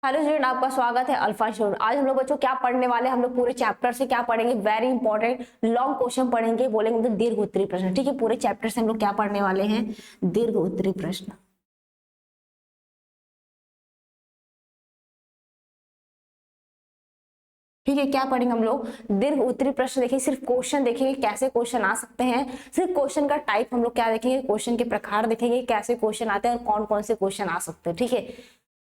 Hello student, आपका स्वागत है अल्फा स्टूडेंट। आज हम लोग बच्चों क्या पढ़ने वाले हैं? हम लोग पूरे चैप्टर से क्या पढ़ेंगे? वेरी इंपॉर्टेंट लॉन्ग क्वेश्चन पढ़ेंगे, बोलेंगे मतलब दीर्घ उत्तरी प्रश्न। ठीक है, पूरे चैप्टर से हम लोग क्या पढ़ने वाले हैं? दीर्घ उत्तरी प्रश्न। ठीक है, क्या पढ़ेंगे हम लोग? दीर्घ उत्तरी प्रश्न। देखिए, सिर्फ क्वेश्चन देखेंगे कैसे क्वेश्चन आ सकते हैं। सिर्फ क्वेश्चन का टाइप हम लोग क्या देखेंगे, क्वेश्चन के प्रकार देखेंगे, कैसे क्वेश्चन आते हैं और कौन कौन से क्वेश्चन आ सकते हैं। ठीक है,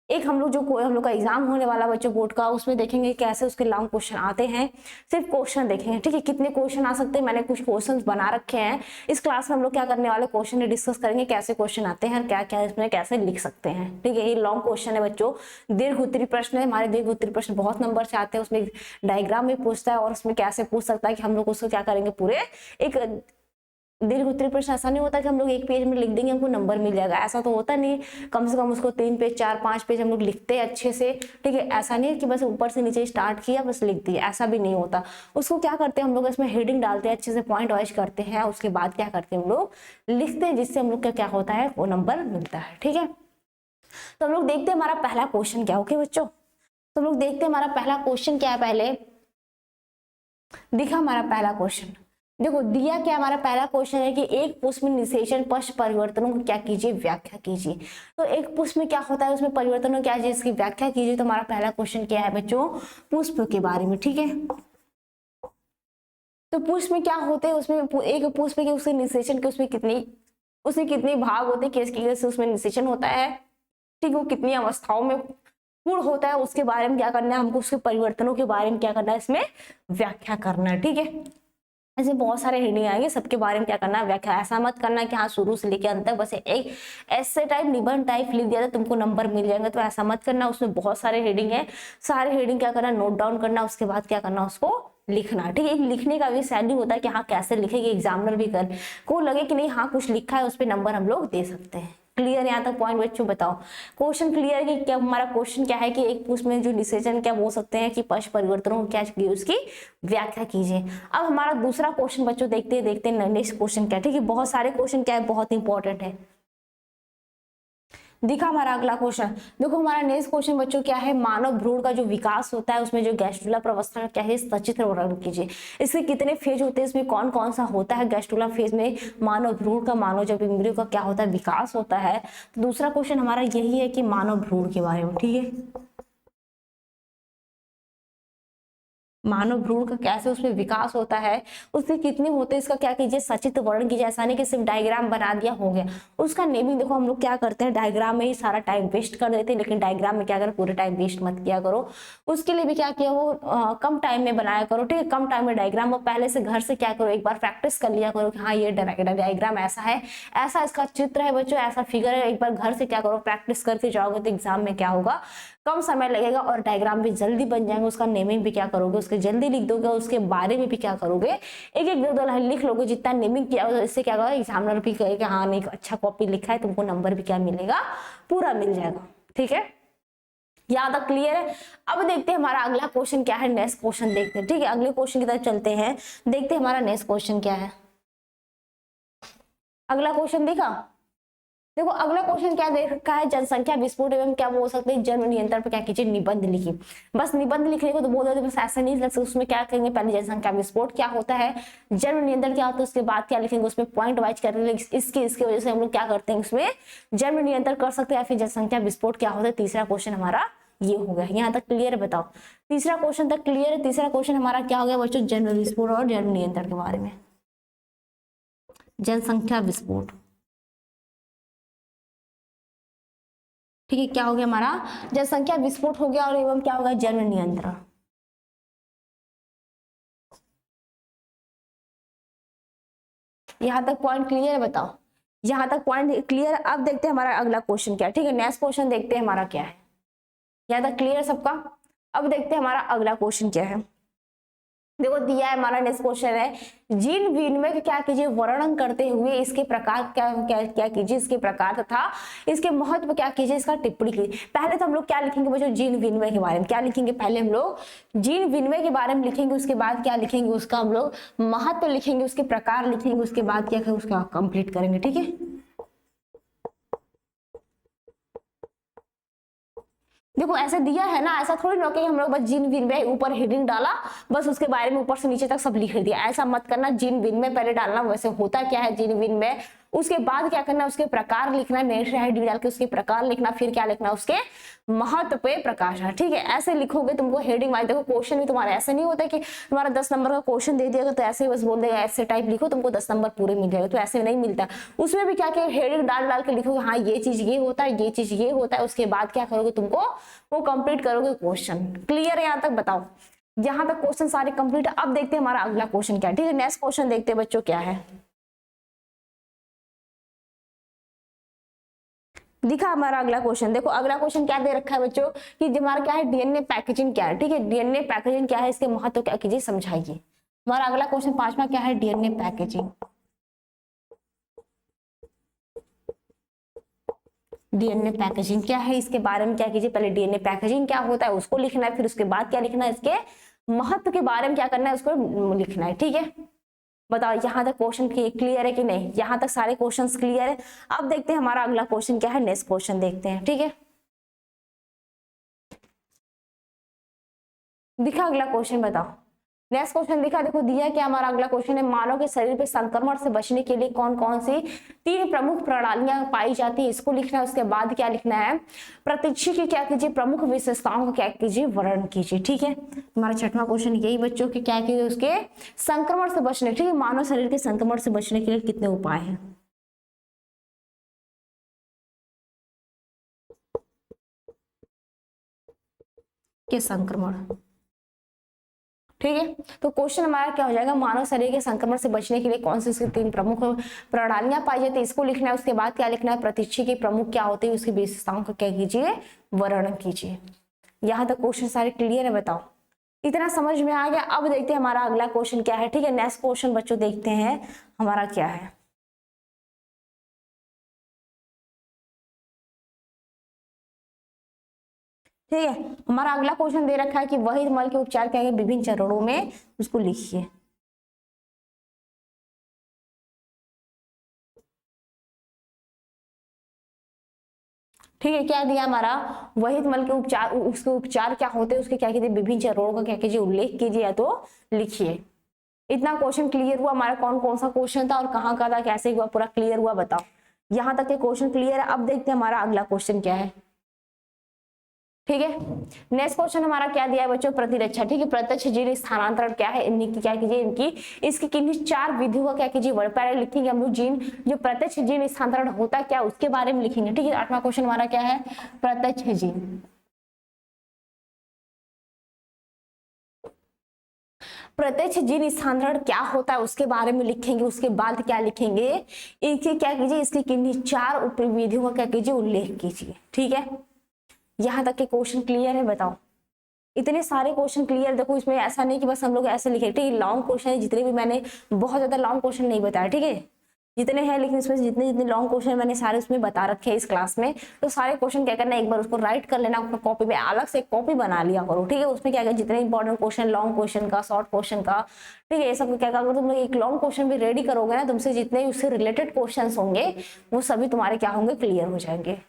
एक हम लोग जो हम लोग का एग्जाम होने वाला बच्चों बोर्ड का, उसमें देखेंगे कैसे उसके लॉन्ग क्वेश्चन आते हैं। सिर्फ क्वेश्चन देखेंगे। ठीक है, कितने क्वेश्चन आ सकते हैं, मैंने कुछ क्वेश्चंस बना रखे हैं। इस क्लास में हम लोग क्या करने वाले, क्वेश्चन डिस्कस करेंगे, कैसे क्वेश्चन आते हैं और क्या क्या इसमें कैसे लिख सकते हैं। ठीक है, ये लॉन्ग क्वेश्चन है बच्चों, दीर्घ उत्तरी प्रश्न है। हमारे दीर्घ उत्तरी प्रश्न बहुत नंबर से आते हैं, उसमें डायग्राम भी पूछता है और उसमें कैसे पूछ सकता है कि हम लोग उसको क्या करेंगे, पूरे एक दीर्घ उत्तरी प्रश्न ऐसा नहीं होता कि हम लोग एक पेज में लिख देंगे हमको नंबर मिल जाएगा, ऐसा तो होता नहीं। कम से कम उसको 3 पेज 4-5 पेज हम लोग लिखते हैं अच्छे से। ठीक है, ऐसा नहीं है कि बस ऊपर से नीचे स्टार्ट किया बस लिख दिया, ऐसा भी नहीं होता। उसको क्या करते हैं हम लोग, इसमें हेडिंग डालते हैं, अच्छे से पॉइंट वाइज करते हैं, उसके बाद क्या करते हैं हम लोग लिखते हैं, जिससे हम लोग का क्या होता है, वो नंबर मिलता है। ठीक है, तो हम लोग देखते हैं हमारा पहला क्वेश्चन क्या। ओके बच्चों, तो हम लोग देखते हैं हमारा पहला क्वेश्चन क्या है। पहले दिखा हमारा पहला क्वेश्चन, देखो दिया क्या हमारा पहला क्वेश्चन है कि एक पुष्प में निषेचन पश्च परिवर्तनों को क्या कीजिए, व्याख्या कीजिए। तो एक पुष्प में क्या होता है, उसमें परिवर्तनों क्या है, इसकी व्याख्या कीजिए। तो हमारा पहला क्वेश्चन क्या है बच्चों, पुष्प के बारे में। ठीक है, तो पुष्प में क्या होते हैं, उसमें एक पुष्प के उसके निषेचन के उसमें कितने भाग होते हैं, किस किस से उसमें निषेचन होता है। ठीक है, वो कितनी अवस्थाओं में पूर्ण होता है, उसके बारे में क्या करना है हमको, उसके परिवर्तनों के बारे में क्या करना है, इसमें व्याख्या करना है। ठीक है, ऐसे बहुत सारे हेडिंग आएंगे, सबके बारे में क्या करना है, व्याख्या। ऐसा मत करना कि हाँ शुरू से लेकर अंत तक बस एक ऐसे टाइप निबंध टाइप लिख दिया था तुमको नंबर मिल जाएंगे, तो ऐसा मत करना। उसमें बहुत सारे हेडिंग है, सारे हेडिंग क्या करना, नोट डाउन करना, उसके बाद क्या करना, उसको लिखना। ठीक है, लिखने का भी शैली होता है कि हाँ कैसे लिखेंगे, एग्जामिनर भी कर को लगे कि नहीं हाँ कुछ लिखा है, उस पर नंबर हम लोग दे सकते हैं। क्लियर यहाँ तक पॉइंट बच्चों? बताओ क्वेश्चन क्लियर है कि क्या हमारा क्वेश्चन क्या है कि एक उसमें जो निषेचन क्या बोल सकते हैं कि पश्च परिवर्तनों क्या उसकी व्याख्या कीजिए। अब हमारा दूसरा क्वेश्चन बच्चों देखते हैं नेक्स्ट क्वेश्चन क्या है। ठीक है, बहुत सारे क्वेश्चन क्या है, बहुत इंपॉर्टेंट है। दिखा हमारा अगला क्वेश्चन, देखो हमारा नेक्स्ट क्वेश्चन बच्चों क्या है, मानव भ्रूण का जो विकास होता है उसमें जो गैस्ट्रुला प्रवस्था क्या है, सचित्र वर्णन कीजिए। इसके कितने फेज होते हैं, इसमें कौन कौन सा होता है गैस्ट्रुला फेज में, मानव भ्रूण का, मानव जब एम्ब्रियो का क्या होता है, विकास होता है। तो दूसरा क्वेश्चन हमारा यही है कि मानव भ्रूण के बारे में। ठीक है, मानव भ्रूण का कैसे उसमें विकास होता है, उसके कितने होते हैं, इसका क्या कीजिए, सचित्र वर्णन कीजिए। ऐसा नहीं कि सिर्फ डायग्राम बना दिया हो गया, उसका नेमिंग देखो। हम लोग क्या करते हैं, डायग्राम में ही सारा टाइम वेस्ट कर देते हैं, लेकिन डायग्राम में क्या करो, पूरे टाइम वेस्ट मत किया करो। उसके लिए भी क्या किया, वो कम टाइम में बनाया करो। ठीक है, कम टाइम में डायग्राम, वो पहले से घर से क्या करो, एक बार प्रैक्टिस कर लिया करो कि हाँ ये डायग्राम ऐसा है, ऐसा इसका चित्र है बच्चों, ऐसा फिगर है। एक बार घर से क्या करो, प्रैक्टिस करके जाओगे तो एग्जाम में क्या होगा, कम समय लगेगा और डायग्राम भी जल्दी बन जाएंगे। उसका नेमिंग भी क्या करोगे, उसके जल्दी लिख दोगे, उसके बारे में भी क्या करोगे, एक एक दो दो लाइन लिख लोगे। जितना नेमिंग किया होगा इससे क्या होगा, एग्जामिनर भी कहेगा हाँ नहीं अच्छा कॉपी लिखा है, तुमको नंबर भी क्या मिलेगा, पूरा मिल जाएगा। ठीक है, यहाँ तक क्लियर है। अब देखते हैं हमारा अगला क्वेश्चन क्या है, नेक्स्ट क्वेश्चन देखते हैं। ठीक है, अगले क्वेश्चन की तरफ चलते हैं, देखते हैं हमारा नेक्स्ट क्वेश्चन क्या है। अगला क्वेश्चन देखा, देखो अगला क्वेश्चन क्या दे रखा है, जनसंख्या विस्फोट एवं क्या बोल सकते हैं, जन्म नियंत्रण पर क्या कीजिए, निबंध लिखिए। बस निबंध लिखने को तो बोल देते, बस ऐसा नहीं लग सकता। उसमें क्या करेंगे, पहले जनसंख्या विस्फोट क्या होता है, जन्म नियंत्रण क्या होता है, उसके बाद क्या लिखेंगे, उसमें पॉइंट वाइज करेंगे। इसकी वजह से हम लोग क्या करते हैं, उसमें जन्म नियंत्रण कर सकते हैं या फिर जनसंख्या विस्फोट क्या होता है। तीसरा क्वेश्चन हमारा ये हो गया, यहाँ तक क्लियर है? बताओ तीसरा क्वेश्चन तक क्लियर है? तीसरा क्वेश्चन हमारा क्या हो गया बच्चों, जन्म विस्फोट और जन्म नियंत्रण के बारे में, जनसंख्या विस्फोट। ठीक है, क्या हो गया हमारा, जनसंख्या विस्फोट हो गया और एवं क्या होगा, जन्म नियंत्रण। यहां तक पॉइंट क्लियर है? बताओ यहां तक पॉइंट क्लियर है? अब देखते हैं हमारा अगला क्वेश्चन क्या है। ठीक है, नेक्स्ट क्वेश्चन देखते हैं हमारा क्या है। यहां तक क्लियर सबका? अब देखते हैं हमारा अगला क्वेश्चन क्या है। देखो दिया है हमारा नेक्स्ट क्वेश्चन है, जीन विनिमय के क्या कीजिए, वर्णन करते हुए इसके प्रकार क्या क्या क्या कीजिए, इसके प्रकार तथा इसके महत्व क्या कीजिए, इसका टिप्पणी कीजिए। पहले तो हम लोग क्या लिखेंगे बच्चों, जीन विनिमय के बारे में क्या लिखेंगे, पहले हम लोग जीन विनिमय के बारे में लिखेंगे, उसके बाद क्या लिखेंगे, उसका हम लोग महत्व लिखेंगे, उसके प्रकार लिखेंगे, उसके बाद क्या करेंगे, उसका कंप्लीट करेंगे। ठीक है, देखो ऐसे दिया है ना, ऐसा थोड़ी ना कि हम लोग बस जीन विनिमय ऊपर हेडिंग डाला, बस उसके बारे में ऊपर से नीचे तक सब लिख दिया, ऐसा मत करना। जीन विनिमय पहले डालना, वैसे होता क्या है जीन विनिमय, उसके बाद क्या करना, उसके प्रकार लिखना, नेक्स्ट हेडिंग डाल के उसके प्रकार लिखना, फिर क्या लिखना, उसके महत्व पे प्रकाश है, ठीक है। ऐसे लिखोगे तुमको हेडिंग वाइज। देखो क्वेश्चन भी तुम्हारा ऐसे नहीं होता कि तुम्हारा 10 नंबर का क्वेश्चन दे दिया तो ऐसे ही बस बोल देगा ऐसे टाइप लिखो तुमको 10 नंबर पूरे मिल जाएगा, तो ऐसे नहीं मिलता। उसमें भी क्या हेडिंग डाल डाल के लिखोगे, हाँ ये चीज ये होता है, ये चीज ये होता है, उसके बाद क्या करोगे, तुमको वो कंप्लीट करोगे क्वेश्चन। क्लियर है यहाँ तक? बताओ, यहाँ तक क्वेश्चन सारे कंप्लीट है। अब देखते हैं हमारा अगला क्वेश्चन क्या है, ठीक है। नेक्स्ट क्वेश्चन देखते हैं बच्चों क्या है। दिखा हमारा अगला क्वेश्चन। देखो अगला क्वेश्चन क्या दे रखा है बच्चों कि हमारा क्या है, डीएनए पैकेजिंग क्या है, ठीक है। डीएनए पैकेजिंग क्या है, इसके महत्व क्या कीजिए, समझाइए। हमारा अगला क्वेश्चन 5वां क्या है, डीएनए पैकेजिंग। डीएनए पैकेजिंग क्या है, इसके बारे में क्या कीजिए, पहले डीएनए पैकेजिंग क्या होता है उसको लिखना है, फिर उसके बाद क्या लिखना है, इसके महत्व के बारे में क्या करना है, उसको लिखना है, ठीक है। बताओ यहाँ तक क्वेश्चन क्लियर है कि नहीं? यहाँ तक सारे क्वेश्चंस क्लियर है। अब देखते हैं हमारा अगला क्वेश्चन क्या है, नेक्स्ट क्वेश्चन देखते हैं, ठीक है। दिखा अगला क्वेश्चन, बताओ। नेक्स्ट क्वेश्चन दिखा, देखो दिया क्या हमारा अगला क्वेश्चन है, मानव के शरीर पे संक्रमण से बचने के लिए कौन कौन सी 3 प्रमुख प्रणालियां पाई जाती है, इसको लिखना है। उसके बाद क्या लिखना है, प्रतिच्छी की क्या कीजिए, प्रमुख विशेषताओं को क्या कीजिए, वर्णन कीजिए, ठीक है। हमारा 6वां क्वेश्चन यही बच्चों के क्या कीजिए, उसके संक्रमण से बचने, ठीक है। मानव शरीर के संक्रमण से बचने के लिए कितने उपाय हैं, के संक्रमण, ठीक है। तो क्वेश्चन हमारा क्या हो जाएगा, मानव शरीर के संक्रमण से बचने के लिए कौन सी 3 प्रमुख प्रणालियां पाई जाती है, इसको लिखना है। उसके बाद क्या लिखना है, प्रतिच्छी की प्रमुख क्या होती है, उसकी विशेषताओं का क्या कीजिए, वर्णन कीजिए। यहाँ तक क्वेश्चन सारे क्लियर है? बताओ, इतना समझ में आ गया? अब देखते हैं हमारा अगला क्वेश्चन क्या है, ठीक है। नेक्स्ट क्वेश्चन बच्चों देखते हैं हमारा क्या है। ठीक है, हमारा अगला क्वेश्चन दे रखा है कि वही मल के उपचार क्या है, विभिन्न चरणों में, उसको लिखिए। ठीक है, क्या दिया हमारा, वही मल के उपचार, उसके उपचार क्या होते हैं, उसके क्या कीजिए, विभिन्न चरणों का क्या कीजिए, उल्लेख कीजिए या तो लिखिए। इतना क्वेश्चन क्लियर हुआ हमारा? कौन कौन सा क्वेश्चन था और कहाँ का था, कैसे हुआ, पूरा क्लियर हुआ? बताओ, यहाँ तक के क्वेश्चन क्लियर है। अब देखते हैं हमारा अगला क्वेश्चन क्या है, ठीक है। नेक्स्ट क्वेश्चन हमारा क्या दिया है बच्चों, प्रतिरक्षा, ठीक है। प्रत्यक्ष जीन स्थानांतरण क्या है, इनकी क्या कीजिए, इनकी इसकी किन्हीं 4 विधियों का क्या कीजिए, पहले लिखेंगे हम लोग जीन, जो प्रत्यक्ष जीन स्थानांतरण होता क्या उसके बारे में लिखेंगे, ठीक है। 8वां क्वेश्चन हमारा क्या है, प्रत्यक्ष जीन, प्रत्यक्ष जीन स्थानांतरण क्या होता है उसके बारे में लिखेंगे। उसके बाद क्या लिखेंगे, इनकी क्या कीजिए, इसकी किन्हीं 4 उपविधियों का क्या कीजिए, उल्लेख कीजिए, ठीक है। यहाँ तक के क्वेश्चन क्लियर है? बताओ, इतने सारे क्वेश्चन क्लियर। देखो इसमें ऐसा नहीं कि बस हम लोग ऐसे लिखे, ठीक है। लॉन्ग क्वेश्चन है जितने भी, मैंने बहुत ज्यादा लॉन्ग क्वेश्चन नहीं बताया, ठीक है, जितने हैं, लेकिन इसमें जितने जितने लॉन्ग क्वेश्चन मैंने सारे उसमें बता रखे हैं इस क्लास में। तो सारे क्वेश्चन क्या करना है, एक बार उसको राइट कर लेना अपना कॉपी में, अलग से कॉपी बना लिया करो, ठीक है। उसमें क्या जितने इंपॉर्टेंट क्वेश्चन, लॉन्ग क्वेश्चन का, शॉर्ट क्वेश्चन का, ठीक है, ये सब क्या करोगे, तुम लोग एक लॉन्ग क्वेश्चन भी रेडी करोगे ना, तुमसे जितने उससे रिलेटेड क्वेश्चन होंगे वो सभी तुम्हारे क्या होंगे, क्लियर हो जाएंगे।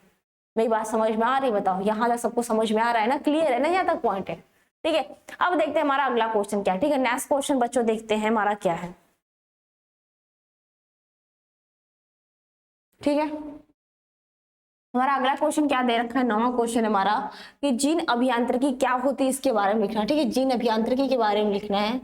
मेरी बात समझ में आ रही? बताओ, यहाँ तक सबको समझ में आ रहा है ना, क्लियर है ना, यहाँ तक पॉइंट है? ठीक है, अब देखते हैं हमारा अगला क्वेश्चन क्या है, ठीक है। नेक्स्ट क्वेश्चन बच्चों देखते हैं हमारा क्या है, ठीक है। हमारा अगला क्वेश्चन क्या दे रखा है, 9वां क्वेश्चन हमारा, कि जीन अभियांत्रिकी क्या होती है इसके बारे में लिखना है, ठीक है। जीन अभियांत्रिकी के बारे में लिखना है,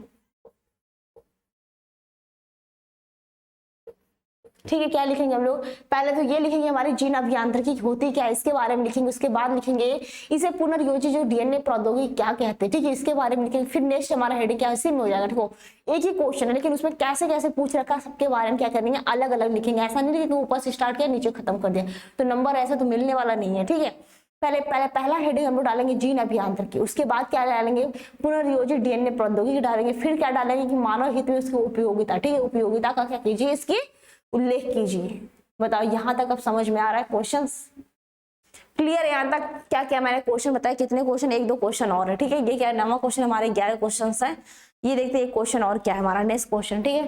ठीक है। क्या लिखेंगे हम लोग, पहले तो ये लिखेंगे हमारी जीन अभियांत्रिकी होती क्या है इसके बारे में लिखेंगे। उसके बाद लिखेंगे इसे पुनर्योजी जो डीएनए प्रौद्योगिकी क्या कहते हैं, ठीक है, इसके बारे में लिखेंगे। फिर नेक्स्ट हमारा हेडिंग क्या इसी में हो जाएगा, ठीक है। एक ही क्वेश्चन है लेकिन उसमें कैसे कैसे पूछ रखा है सबके बारे में क्या करेंगे, अलग अलग लिखेंगे। ऐसा नहीं लिखेंगे ऊपर से स्टार्ट किया नीचे खत्म कर दिया, तो नंबर ऐसा तो मिलने वाला नहीं है, ठीक है। पहले पहले पहला हेडिंग हम लोग डालेंगे जीन अभियांत्रिकी, उसके बाद क्या डालेंगे, पुनर्योजी डीएनए प्रौद्योगिकी डालेंगे। फिर क्या डालेंगे कि मानव हित में उसकी उपयोगिता, ठीक है, उपयोगिता का क्या कीजिए, इसकी उल्लेख कीजिए। बताओ, यहां तक अब समझ में आ रहा है, क्वेश्चंस क्लियर है? यहां तक क्या क्या मैंने क्वेश्चन बताया, कितने क्वेश्चन, 1-2 क्वेश्चन और है, ठीक है। ये क्या है, 9वां क्वेश्चन, हमारे 11 क्वेश्चन है। ये देखते हैं एक क्वेश्चन और क्या है हमारा, नेक्स्ट क्वेश्चन, ठीक है।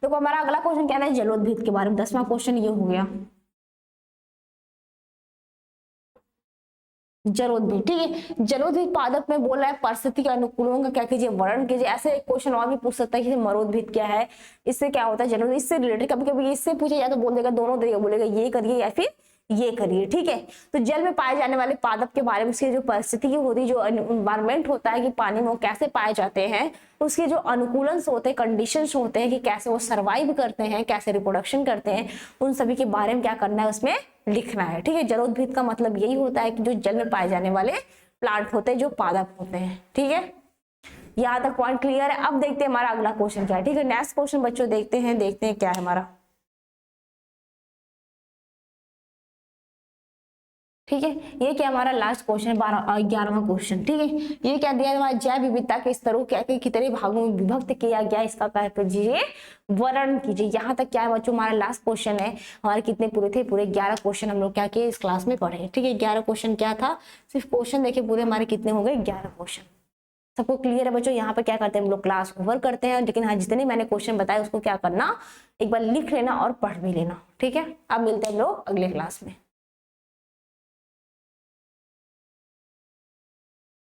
देखो हमारा अगला क्वेश्चन क्या है, जलोद्भिद के बारे में, 10वां क्वेश्चन ये हो गया। जलोदभिद, ठीक है। जलोदभिद पादप में बोल रहा है परिस्थिति के अनुकूलों का क्या कीजिए, वर्णन कीजिए। ऐसे एक क्वेश्चन और भी पूछ सकता है कि मरोदभिद क्या है, इससे क्या होता है, जलोदभिद इससे रिलेटेड कभी कभी इससे पूछे या तो बोल देगा, दोनों तरीके बोलेगा, ये करिए या फिर ये करिए, ठीक है। तो जल में पाए जाने वाले पादप के बारे में उसकी जो परिस्थिति होती है, जो एनवायरमेंट होता है कि पानी में वो कैसे पाए जाते हैं, उसके जो अनुकूलन होते हैं, कंडीशंस होते हैं कि कैसे वो सर्वाइव करते हैं, कैसे रिप्रोडक्शन करते हैं, उन सभी के बारे में क्या करना है, उसमें लिखना है, ठीक है। जलोदभिद का मतलब यही होता है कि जो जल में पाए जाने वाले प्लांट होते हैं, जो पादप होते हैं, ठीक है। यहाँ तक पॉइंट क्लियर है। अब देखते हैं हमारा अगला क्वेश्चन क्या है, ठीक है। नेक्स्ट क्वेश्चन बच्चों देखते हैं क्या है हमारा, ठीक है। ये क्या हमारा लास्ट क्वेश्चन है, 11वां क्वेश्चन, ठीक है। ये क्या दिया है हमारा, जैव विविधता के स्तरों क्या कितने भागों में विभक्त किया गया, इसका क्या कीजिए, वर्णन कीजिए। यहाँ तक क्या है बच्चों, हमारा लास्ट क्वेश्चन है। हमारे कितने पूरे थे, पूरे 11 क्वेश्चन हम लोग क्या किए इस क्लास में पढ़े, ठीक है। 11 क्वेश्चन क्या था, सिर्फ क्वेश्चन देखिए पूरे हमारे कितने हो गए, 11 क्वेश्चन। सबको क्लियर है बच्चों। यहाँ पे क्या करते हैं हम लोग, क्लास ओवर करते हैं, लेकिन हाँ जितने मैंने क्वेश्चन बताए उसको क्या करना, एक बार लिख लेना और पढ़ भी लेना, ठीक है। अब मिलते हैं हम लोग अगले क्लास में।